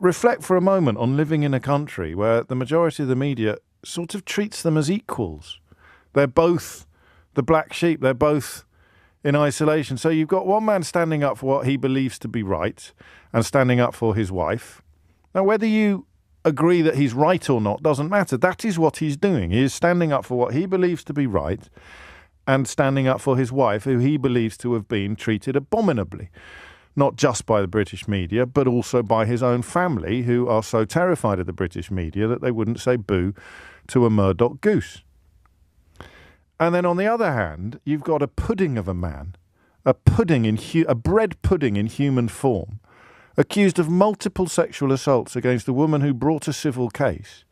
reflect for a moment on living in a country where the majority of the media sort of treats them as equals. They're both the black sheep. They're both in isolation. So you've got one man standing up for what he believes to be right and standing up for his wife. Now, whether you agree that he's right or not doesn't matter. That is what he's doing. He is standing up for what he believes to be right and standing up for his wife, who he believes to have been treated abominably. Not just by the British media, but also by his own family, who are so terrified of the British media that they wouldn't say boo to a Murdoch goose. And then on the other hand, you've got a pudding of a man, a bread pudding in human form, accused of multiple sexual assaults against a woman who brought a civil case.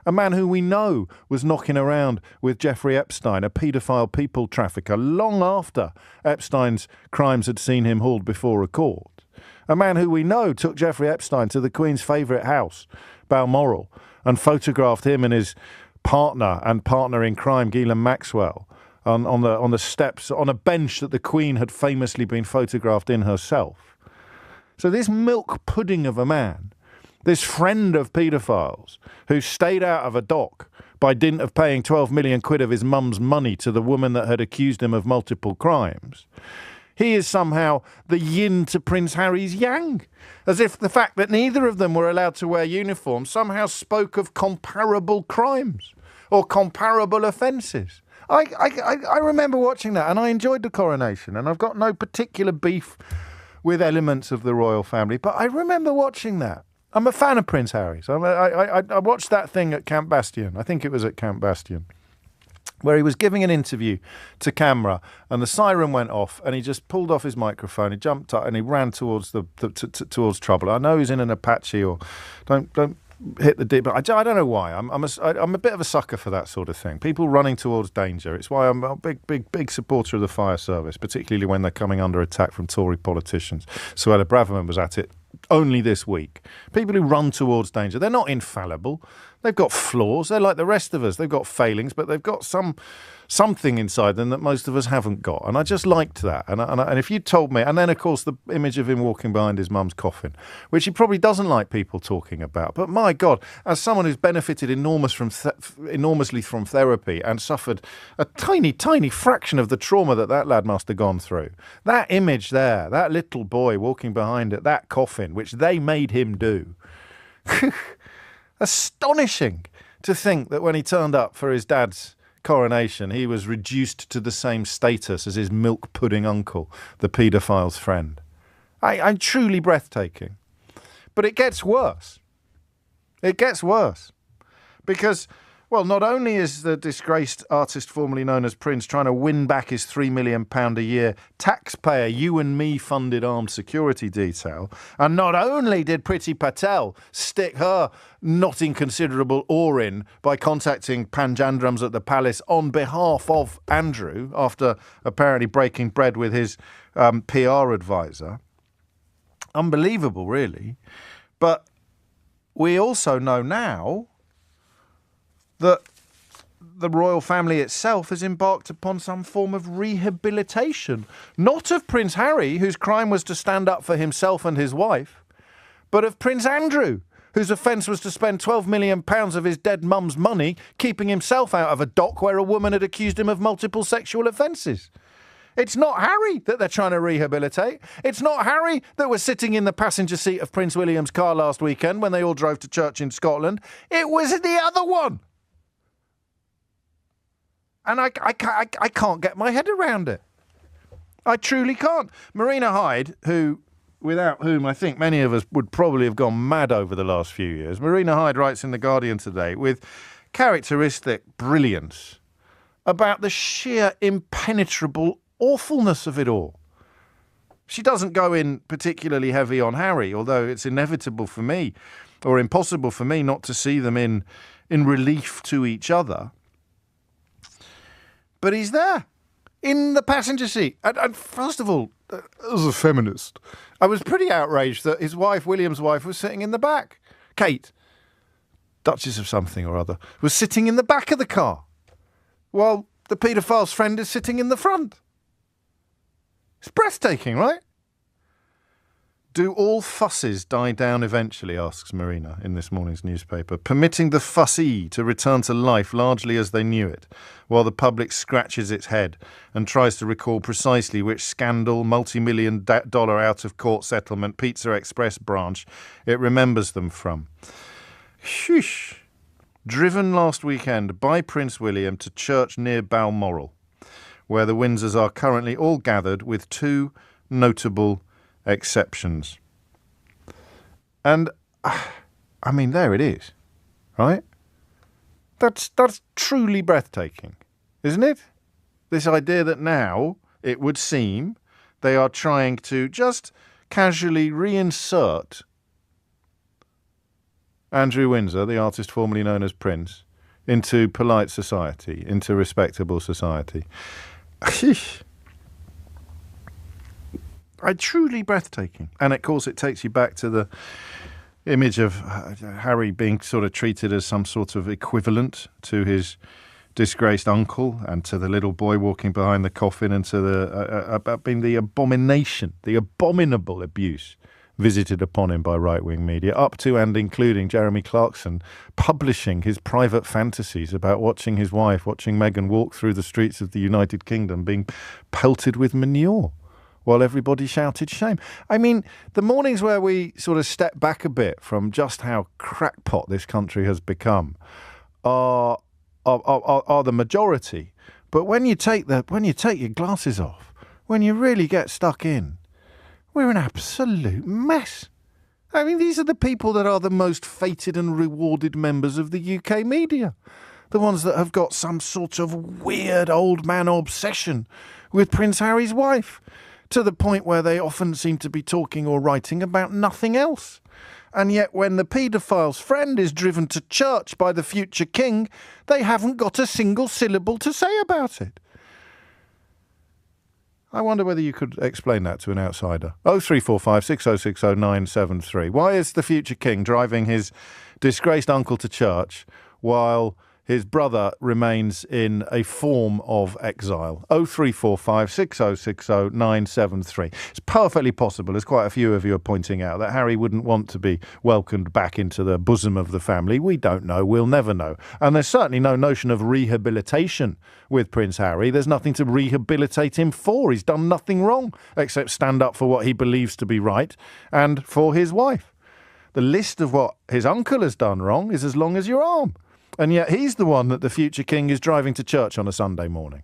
A man who we know was knocking around with Jeffrey Epstein, a paedophile people trafficker, long after Epstein's crimes had seen him hauled before a court. A man who we know took Jeffrey Epstein to the Queen's favourite house, Balmoral, and photographed him and his partner in crime, Ghislaine Maxwell, on the steps, on a bench that the Queen had famously been photographed in herself. So this milk pudding of a man, this friend of paedophiles, who stayed out of a dock by dint of paying 12 million quid of his mum's money to the woman that had accused him of multiple crimes, he is somehow the yin to Prince Harry's yang, as if the fact that neither of them were allowed to wear uniforms somehow spoke of comparable crimes or comparable offences. I remember watching that, and I enjoyed the coronation, and I've got no particular beef with elements of the royal family, but I remember watching that. I'm a fan of Prince Harry. So I watched that thing at Camp Bastion. I think it was at Camp Bastion, where he was giving an interview to camera, and the siren went off, and he just pulled off his microphone. He jumped up and he ran towards towards trouble. I know he's in an Apache, or don't hit the deep. But I don't know why. I'm a bit of a sucker for that sort of thing. People running towards danger. It's why I'm a big supporter of the fire service, particularly when they're coming under attack from Tory politicians. Suella Braverman was at it only this week. People who run towards danger, they're not infallible. They've got flaws. They're like the rest of us. They've got failings, but they've got something inside them that most of us haven't got. And I just liked that. And if you told me, and then of course the image of him walking behind his mum's coffin, which he probably doesn't like people talking about. But my God, as someone who's benefited enormously from therapy and suffered a tiny, tiny fraction of the trauma that lad must have gone through, that image there, that little boy walking behind it, that coffin, which they made him do. Astonishing to think that when he turned up for his dad's coronation, he was reduced to the same status as his milk pudding uncle, the paedophile's friend. I'm truly breathtaking. But it gets worse. It gets worse. Because, well, not only is the disgraced artist formerly known as Prince trying to win back his £3 million a year taxpayer, you and me funded armed security detail, and not only did Priti Patel stick her not inconsiderable oar in by contacting Panjandrams at the palace on behalf of Andrew after apparently breaking bread with his PR advisor. Unbelievable, really. But we also know now that the royal family itself has embarked upon some form of rehabilitation, not of Prince Harry, whose crime was to stand up for himself and his wife, but of Prince Andrew, whose offence was to spend £12 million of his dead mum's money keeping himself out of a dock where a woman had accused him of multiple sexual offences. It's not Harry that they're trying to rehabilitate. It's not Harry that was sitting in the passenger seat of Prince William's car last weekend when they all drove to church in Scotland. It was the other one. And I can't get my head around it. I truly can't. Marina Hyde, without whom I think many of us would probably have gone mad over the last few years. Marina Hyde writes in The Guardian today with characteristic brilliance about the sheer impenetrable awfulness of it all. She doesn't go in particularly heavy on Harry, although it's inevitable for me, or impossible for me, not to see them in relief to each other. But he's there, in the passenger seat. And first of all, as a feminist, I was pretty outraged that his wife, William's wife, was sitting in the back. Kate, Duchess of something or other, was sitting in the back of the car, while the paedophile's friend is sitting in the front. It's breathtaking, right? Do all fusses die down eventually, asks Marina in this morning's newspaper, permitting the fussy to return to life largely as they knew it, while the public scratches its head and tries to recall precisely which scandal, multi-million dollar out-of-court settlement, Pizza Express branch it remembers them from. Sheesh. Driven last weekend by Prince William to church near Balmoral, where the Windsors are currently all gathered with two notable exceptions. And, I mean, there it is, right? That's truly breathtaking, isn't it? This idea that now, it would seem, they are trying to just casually reinsert Andrew Windsor, the artist formerly known as Prince, into polite society, into respectable society. Truly breathtaking. And of course it takes you back to the image of Harry being sort of treated as some sort of equivalent to his disgraced uncle, and to the little boy walking behind the coffin, and to the abomination, the abominable abuse visited upon him by right-wing media, up to and including Jeremy Clarkson publishing his private fantasies about watching his wife, watching Meghan walk through the streets of the United Kingdom being pelted with manure while everybody shouted shame. I mean, the mornings where we sort of step back a bit from just how crackpot this country has become are the majority. But when you take your glasses off, when you really get stuck in, we're an absolute mess. I mean, these are the people that are the most feted and rewarded members of the UK media. The ones that have got some sort of weird old man obsession with Prince Harry's wife, to the point where they often seem to be talking or writing about nothing else. And yet when the paedophile's friend is driven to church by the future king, they haven't got a single syllable to say about it. I wonder whether you could explain that to an outsider. 0345 6060 973. Why is the future king driving his disgraced uncle to church while his brother remains in a form of exile? 0345 6060 973. It's perfectly possible, as quite a few of you are pointing out, that Harry wouldn't want to be welcomed back into the bosom of the family. We don't know. We'll never know. And there's certainly no notion of rehabilitation with Prince Harry. There's nothing to rehabilitate him for. He's done nothing wrong except stand up for what he believes to be right and for his wife. The list of what his uncle has done wrong is as long as your arm. And yet he's the one that the future king is driving to church on a Sunday morning.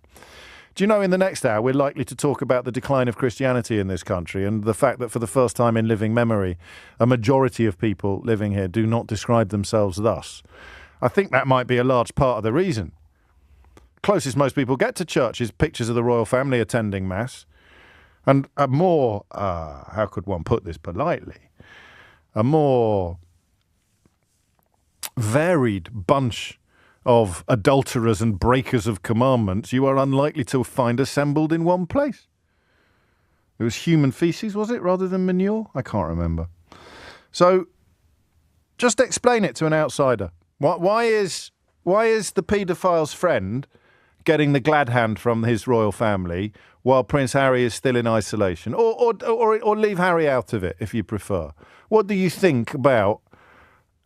Do you know, in the next hour, we're likely to talk about the decline of Christianity in this country and the fact that for the first time in living memory, a majority of people living here do not describe themselves thus. I think that might be a large part of the reason. Closest most people get to church is pictures of the royal family attending mass. And a more, how could one put this politely, a more varied bunch of adulterers and breakers of commandments you are unlikely to find assembled in one place. It was human feces, was it, rather than manure? I can't remember. So just explain it to an outsider. Why is the paedophile's friend getting the glad hand from his royal family while Prince Harry is still in isolation? Or leave Harry out of it, if you prefer. What do you think about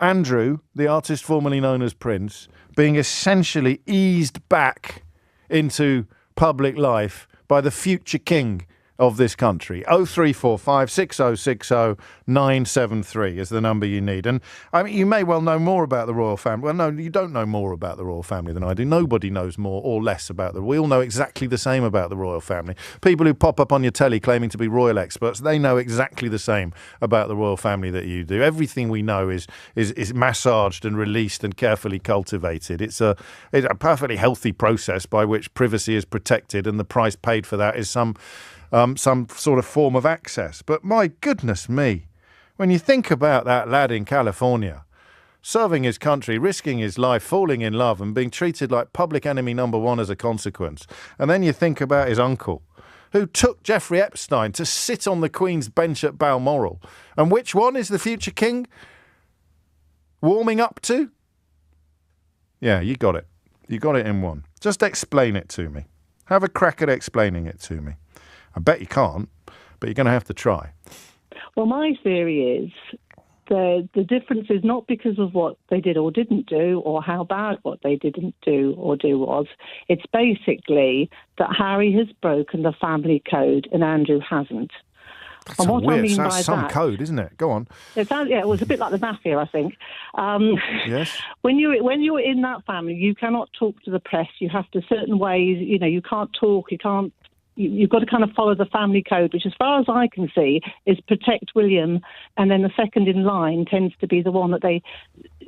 Andrew, the artist formerly known as Prince, being essentially eased back into public life by the future king of this country? 0345 6060 973 is the number you need. And I mean, you may well know more about the royal family. Well, no, you don't know more about the royal family than I do. Nobody knows more or less about them. We all know exactly the same about the royal family. People who pop up on your telly claiming to be royal experts, they know exactly the same about the royal family that you do. Everything we know is massaged and released and carefully cultivated. It's a perfectly healthy process by which privacy is protected, and the price paid for that is some sort of form of access. But my goodness me, when you think about that lad in California, serving his country, risking his life, falling in love and being treated like public enemy number one as a consequence, and then you think about his uncle, who took Jeffrey Epstein to sit on the Queen's bench at Balmoral, and which one is the future king warming up to? Yeah, you got it. You got it in one. Just explain it to me. Have a crack at explaining it to me. I bet you can't, but you're going to have to try. Well, my theory is the difference is not because of what they did or didn't do or how bad what they didn't do or do was. It's basically that Harry has broken the family code and Andrew hasn't. That's And what weird. I mean That's by some that, code, isn't it? Go on. it was a bit like the mafia, I think. Yes. When you're in that family, you cannot talk to the press. You have to certain ways. You can't talk. You can't. You've got to kind of follow the family code, which, as far as I can see, is protect William, and then the second in line tends to be the one that they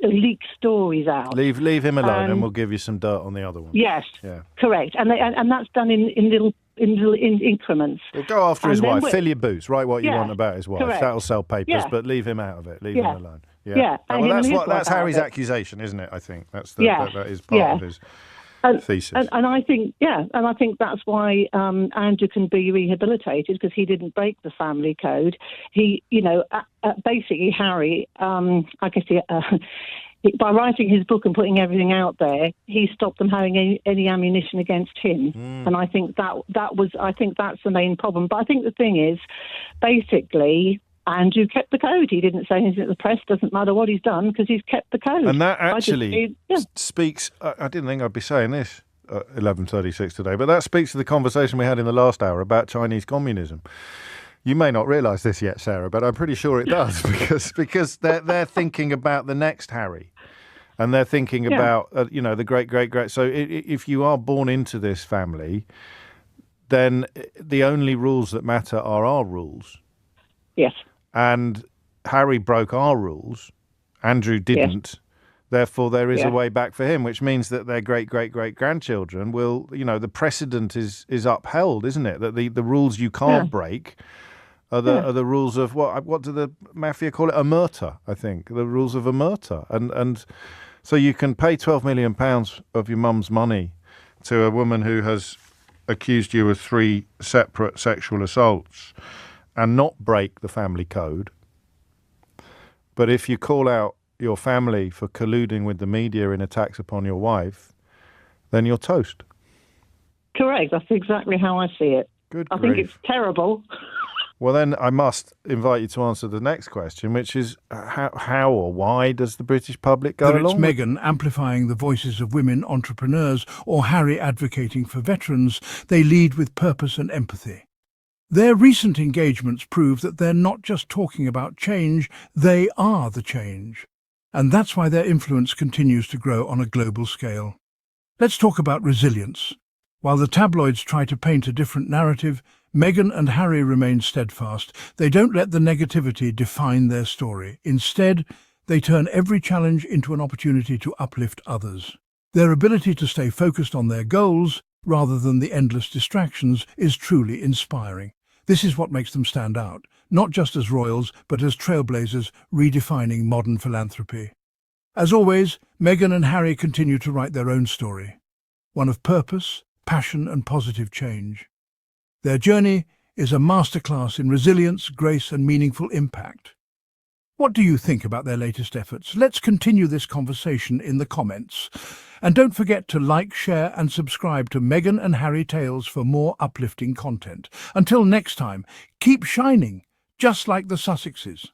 leak stories out. Leave him alone, and we'll give you some dirt on the other one. Yes, yeah, correct, and that's done in little increments. Well, go after his wife. Fill your boots. Write what you Yeah, want about his wife. correct. That'll sell papers, Yeah. but leave him out of it. Leave Yeah. him alone. Yeah. Well, that's Harry's accusation, isn't it? I think that is part of his thesis. And I think, that's why Andrew can be rehabilitated, because he didn't break the family code. He, basically Harry, I guess by writing his book and putting everything out there, he stopped them having any ammunition against him. And I think that's the main problem. But I think the thing is, basically, Andrew kept the code. He didn't say anything to the press. Doesn't matter what he's done, because he's kept the code. And that actually speaks. I didn't think I'd be saying this at 11:36 today, but that speaks to the conversation we had in the last hour about Chinese communism. You may not realise this yet, Sarah, but I'm pretty sure it does, because they're thinking about the next Harry, and they're thinking about the great. So if you are born into this family, then the only rules that matter are our rules. Yes. And Harry broke our rules. Andrew didn't. Yes. Therefore, there is a way back for him, which means that their great-great-great-grandchildren will, the precedent is upheld, isn't it? That the rules you can't break are the rules of, what do the mafia call it? Omerta, I think. The rules of omerta. And so you can pay £12 million of your mum's money to a woman who has accused you of 3 separate sexual assaults and not break the family code. But if you call out your family for colluding with the media in attacks upon your wife, then you're toast. Correct. That's exactly how I see it. Good I grief. think it's terrible. Well, then I must invite you to answer the next question, which is how or why does the British public go along? Whether it's Meghan amplifying the voices of women entrepreneurs or Harry advocating for veterans, they lead with purpose and empathy. Their recent engagements prove that they're not just talking about change, they are the change. And that's why their influence continues to grow on a global scale. Let's talk about resilience. While the tabloids try to paint a different narrative, Meghan and Harry remain steadfast. They don't let the negativity define their story. Instead, they turn every challenge into an opportunity to uplift others. Their ability to stay focused on their goals, rather than the endless distractions, is truly inspiring. This is what makes them stand out, not just as royals, but as trailblazers redefining modern philanthropy. As always, Meghan and Harry continue to write their own story, one of purpose, passion and positive change. Their journey is a masterclass in resilience, grace and meaningful impact. What do you think about their latest efforts? Let's continue this conversation in the comments. And don't forget to like, share and subscribe to Meghan and Harry Tales for more uplifting content. Until next time, keep shining, just like the Sussexes.